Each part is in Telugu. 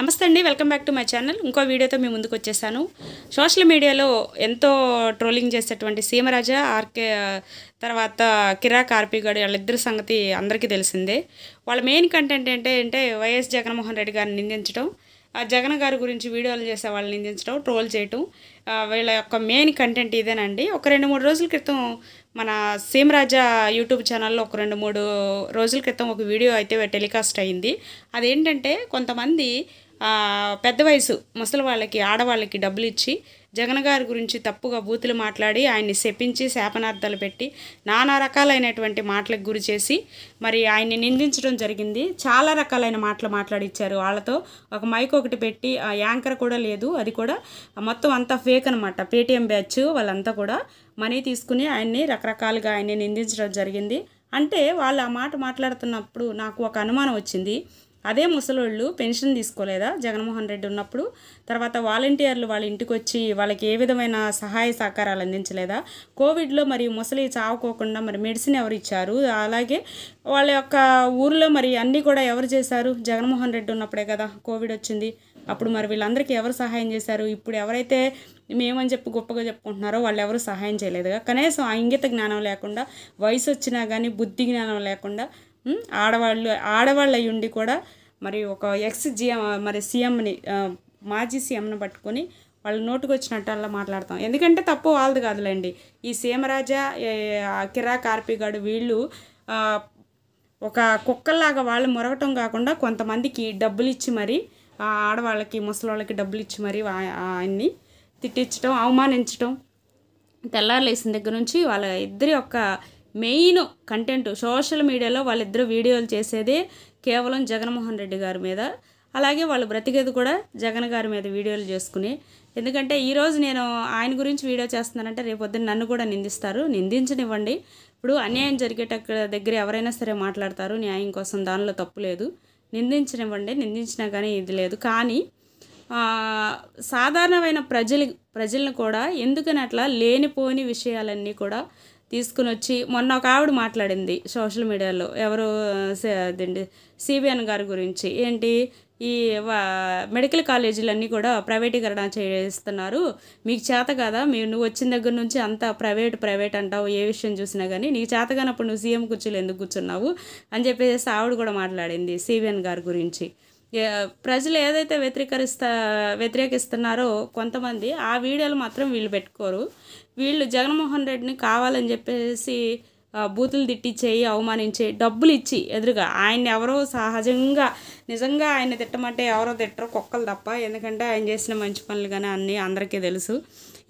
నమస్తే అండి, welcome back to my channel. ఇంకో వీడియోతో మీ ముందుకు వచ్చేసాను. సోషల్ మీడియాలో ఎంతో ట్రోలింగ్ చేసేటువంటి సీమరాజా ఆర్కే తర్వాత కిరాక్ ఆర్పీగాడు వాళ్ళిద్దరి సంగతి అందరికీ తెలిసిందే. వాళ్ళ మెయిన్ కంటెంట్ ఏంటంటే వైఎస్ జగన్మోహన్ రెడ్డి గారిని నిందించడం, జగన్ గారి గురించి వీడియోలు చేసే వాళ్ళని నిందించడం, ట్రోల్ చేయటం. వీళ్ళ యొక్క మెయిన్ కంటెంట్ ఇదేనండి. ఒక 2-3 రోజుల క్రితం మన సీమరాజా యూట్యూబ్ ఛానల్లో ఒక 2-3 రోజుల క్రితం ఒక వీడియో అయితే టెలికాస్ట్ అయింది. అదేంటంటే కొంతమంది పెద్ద వయసు ముసలి వాళ్ళకి, ఆడవాళ్ళకి డబ్బులు ఇచ్చి జగన్ గారి గురించి తప్పుగా బూతులు మాట్లాడి ఆయన్ని శపించి శాపనార్థాలు పెట్టి నానా రకాలైనటువంటి మాటలకు గురి చేసి మరి ఆయన్ని నిందించడం జరిగింది. చాలా రకాలైన మాటలు మాట్లాడిచ్చారు. వాళ్ళతో ఒక మైక్ ఒకటి పెట్టి, యాంకర్ కూడా లేదు, అది కూడా మొత్తం అంతా ఫేక్ అనమాట. పేటీఎం బ్యాచ్ వాళ్ళంతా కూడా మనీ తీసుకుని ఆయన్ని రకరకాలుగా ఆయన్ని నిందించడం జరిగింది. అంటే వాళ్ళు ఆ మాట మాట్లాడుతున్నప్పుడు నాకు ఒక అనుమానం వచ్చింది. అదే ముసలోళ్ళు పెన్షన్ తీసుకోలేదా జగన్మోహన్ రెడ్డి ఉన్నప్పుడు? తర్వాత వాలంటీర్లు వాళ్ళ ఇంటికి వచ్చి వాళ్ళకి ఏ విధమైన సహాయ సహకారాలు అందించలేదా? కోవిడ్లో మరి ముసలి చావుకోకుండా మరి మెడిసిన్ ఎవరు ఇచ్చారు? అలాగే వాళ్ళ యొక్క ఊర్లో మరి అన్నీ కూడా ఎవరు చేశారు? జగన్మోహన్ రెడ్డి ఉన్నప్పుడే కదా కోవిడ్ వచ్చింది. అప్పుడు మరి వీళ్ళందరికీ ఎవరు సహాయం చేశారు? ఇప్పుడు ఎవరైతే మేమని చెప్పి గొప్పగా చెప్పుకుంటున్నారో వాళ్ళు ఎవరు సహాయం చేయలేదుగా. కనీసం ఆ ఇంగిత జ్ఞానం లేకుండా, వయసు వచ్చినా కానీ బుద్ధి జ్ఞానం లేకుండా ఆడవాళ్ళు అయి ఉండి కూడా మరి ఒక మరి సీఎంని, మాజీ సీఎంని పట్టుకొని వాళ్ళు నోటుకు వచ్చినట్టు అలా మాట్లాడతాం. ఎందుకంటే తప్పు వాళ్ళది కాదులేండి. ఈ సీమరాజా, కిరాక్ ఆర్పీగాడు వీళ్ళు ఒక కుక్కల్లాగా వాళ్ళు మొరగటం కాకుండా కొంతమందికి డబ్బులు ఇచ్చి మరి ఆడవాళ్ళకి, ముసలి డబ్బులు ఇచ్చి మరి ఆయన్ని తిట్టించడం, అవమానించడం, తెల్లారులేసిన దగ్గర నుంచి వాళ్ళ ఇద్దరి యొక్క మెయిన్ కంటెంట్ సోషల్ మీడియాలో వాళ్ళిద్దరు వీడియోలు చేసేదే కేవలం జగన్మోహన్ రెడ్డి గారి మీద. అలాగే వాళ్ళు బ్రతికేది కూడా జగన్ గారి మీద వీడియోలు చేసుకుని. ఎందుకంటే ఈరోజు నేను ఆయన గురించి వీడియో చేస్తున్నానంటే రేపొద్దున నన్ను కూడా నిందిస్తారు. నిందించనివ్వండి. ఇప్పుడు అన్యాయం దగ్గర ఎవరైనా సరే మాట్లాడతారు న్యాయం కోసం, దానిలో తప్పు లేదు. నిందించనివ్వండి, నిందించినా కానీ ఇది లేదు. కానీ సాధారణమైన ప్రజలను కూడా ఎందుకని అట్లా లేనిపోని విషయాలన్నీ కూడా తీసుకుని వచ్చి, మొన్న ఒక ఆవిడ మాట్లాడింది సోషల్ మీడియాలో, ఎవరు అదండి సిబిఎన్ గారి గురించి. ఏంటి, ఈ మెడికల్ కాలేజీలన్నీ కూడా ప్రైవేటీకరణ చేస్తున్నారు, మీకు చేత కదా, నువ్వు వచ్చిన దగ్గర నుంచి అంతా ప్రైవేట్ అంటావు, ఏ విషయం చూసినా కానీ నీకు చేత కానప్పుడు నువ్వు సీఎం కుర్చీలో ఎందుకు కూర్చున్నావు అని చెప్పేసి ఆవిడ కూడా మాట్లాడింది సిబిఎన్ గారి గురించి. ప్రజలు ఏదైతే వ్యతిరేకిస్తున్నారో కొంతమంది, ఆ వీడియోలు మాత్రం వీళ్ళు పెట్టుకోరు. వీళ్ళు జగన్మోహన్ రెడ్డిని కావాలని చెప్పేసి బూతులు తిట్టించేయి, అవమానించే, డబ్బులు ఇచ్చి ఎదురుగా ఆయన్ని ఎవరో సహజంగా నిజంగా ఆయన తిట్టమంటే ఎవరో తిట్టరు, కుక్కలు తప్ప. ఎందుకంటే ఆయన చేసిన మంచి పనులు కానీ అన్నీ అందరికీ తెలుసు.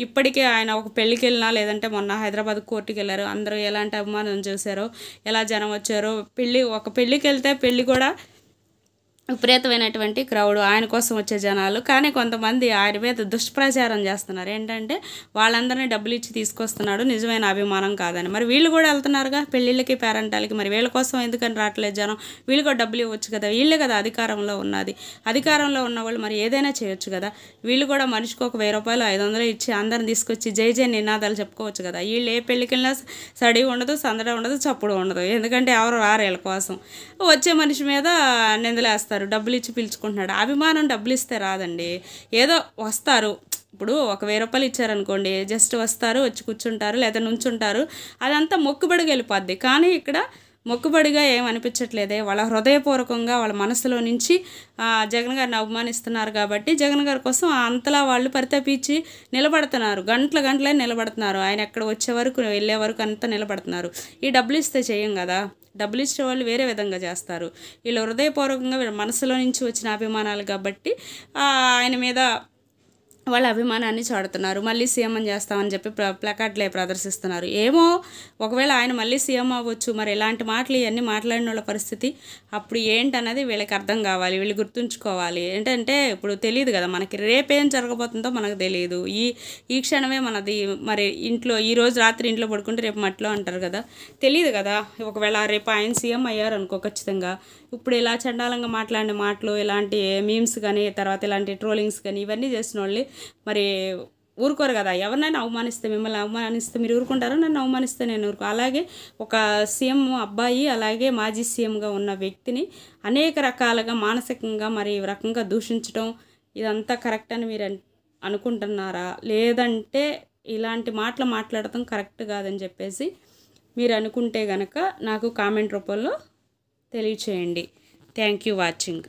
ఇప్పటికే ఆయన ఒక పెళ్ళికి వెళ్ళినా, లేదంటే మొన్న హైదరాబాద్ కోర్టుకి వెళ్ళారు, అందరూ ఎలాంటి అభిమానం చూశారో, ఎలా జనం వచ్చారో. ఒక పెళ్ళికి వెళ్తే పెళ్ళి కూడా విపరీతమైనటువంటి క్రౌడ్, ఆయన కోసం వచ్చే జనాలు. కానీ కొంతమంది ఆయన మీద దుష్ప్రచారం చేస్తున్నారు. ఏంటంటే వాళ్ళందరినీ డబ్బులు ఇచ్చి తీసుకొస్తున్నాడు, నిజమైన అభిమానం కాదని. మరి వీళ్ళు కూడా వెళ్తున్నారుగా పెళ్ళిళ్ళకి, పేరెంటాలకి. మరి వీళ్ళ కోసం ఎందుకని రావట్లేదు జనం? వీళ్ళు కూడా డబ్బులు ఇవ్వచ్చు కదా, వీళ్ళే కదా అధికారంలో ఉన్నది. అధికారంలో ఉన్న వాళ్ళు మరి ఏదైనా చేయొచ్చు కదా. వీళ్ళు కూడా మనిషికి ఒక 1000 రూపాయలు 500 ఇచ్చి అందరిని తీసుకొచ్చి జై జై నినాదాలు చెప్పుకోవచ్చు కదా. వీళ్ళు ఏ పెళ్ళికి వెళ్ళినా సడి ఉండదు, సందడి ఉండదు, చప్పుడు ఉండదు. ఎందుకంటే ఎవరు రారు వీళ్ళ కోసం. వచ్చే మనిషి మీద నిందలేస్తారు, డబ్బులు ఇచ్చి పిలుచుకుంటున్నాడు. అభిమానం డబ్బులు ఇస్తే రాదండి. ఏదో వస్తారు, ఇప్పుడు ఒక 1000 రూపాయలు ఇచ్చారనుకోండి, జస్ట్ వస్తారు, వచ్చి కూర్చుంటారు, లేదా నుంచుంటారు, అదంతా మొక్కుబడిగా వెళ్ళిపోద్ది. కానీ ఇక్కడ మొక్కుబడిగా ఏమనిపించట్లేదే, వాళ్ళ హృదయపూర్వకంగా వాళ్ళ మనసులో నుంచి జగన్ గారిని అవమానిస్తున్నారు కాబట్టి జగన్ గారి కోసం అంతలా వాళ్ళు పరితపించి నిలబడుతున్నారు. గంటలే నిలబడుతున్నారు. ఆయన ఎక్కడ వచ్చే వరకు, వెళ్ళే వరకు అంతా నిలబడుతున్నారు. ఈ డబ్బులు ఇస్తే చేయం కదా. డబ్బులు ఇచ్చే వాళ్ళు వేరే విధంగా చేస్తారు. వీళ్ళు హృదయపూర్వకంగా వీళ్ళ మనసులో నుంచి వచ్చిన అభిమానాలు కాబట్టి ఆయన మీద వాళ్ళ అభిమానాన్ని చాడుతున్నారు. మళ్ళీ సీఎం అని చేస్తామని చెప్పి ప్లకార్డులే ప్రదర్శిస్తున్నారు. ఏమో ఒకవేళ ఆయన మళ్ళీ సీఎం అవ్వచ్చు. మరి ఇలాంటి మాటలు ఇవన్నీ మాట్లాడిన వాళ్ళ పరిస్థితి అప్పుడు ఏంటన్నది వీళ్ళకి అర్థం కావాలి, వీళ్ళు గుర్తుంచుకోవాలి. ఏంటంటే ఇప్పుడు తెలియదు కదా మనకి, రేపేం జరగబోతుందో మనకు తెలియదు. ఈ క్షణమే మనది. మరి ఇంట్లో ఈరోజు రాత్రి ఇంట్లో పడుకుంటే రేపు మట్లో అంటారు కదా, తెలియదు కదా. ఒకవేళ రేపు ఆయన సీఎం అయ్యారు అనుకో, ఖచ్చితంగా ఇప్పుడు ఇలా చండాలంగా మాట్లాడిన మాటలు, ఇలాంటి మీమ్స్ కానీ, తర్వాత ఇలాంటి ట్రోలింగ్స్ కానీ ఇవన్నీ చేసిన వాళ్ళు మరి ఊరుకోరు కదా. ఎవరినైనా అవమానిస్తే, మిమ్మల్ని అవమానిస్తే మీరు ఊరుకుంటారా? నన్ను అవమానిస్తే నేను ఊరుకో. అలాగే ఒక సీఎం అబ్బాయి, అలాగే మాజీ సీఎంగా ఉన్న వ్యక్తిని అనేక రకాలుగా మానసికంగా మరి ఈ రకంగా దూషించడం ఇదంతా కరెక్ట్ అని మీరు అనుకుంటున్నారా? లేదంటే ఇలాంటి మాటలు మాట్లాడటం కరెక్ట్ కాదని చెప్పేసి మీరు అనుకుంటే గనక నాకు కామెంట్ రూపంలో తెలియచేయండి. Thank you watching.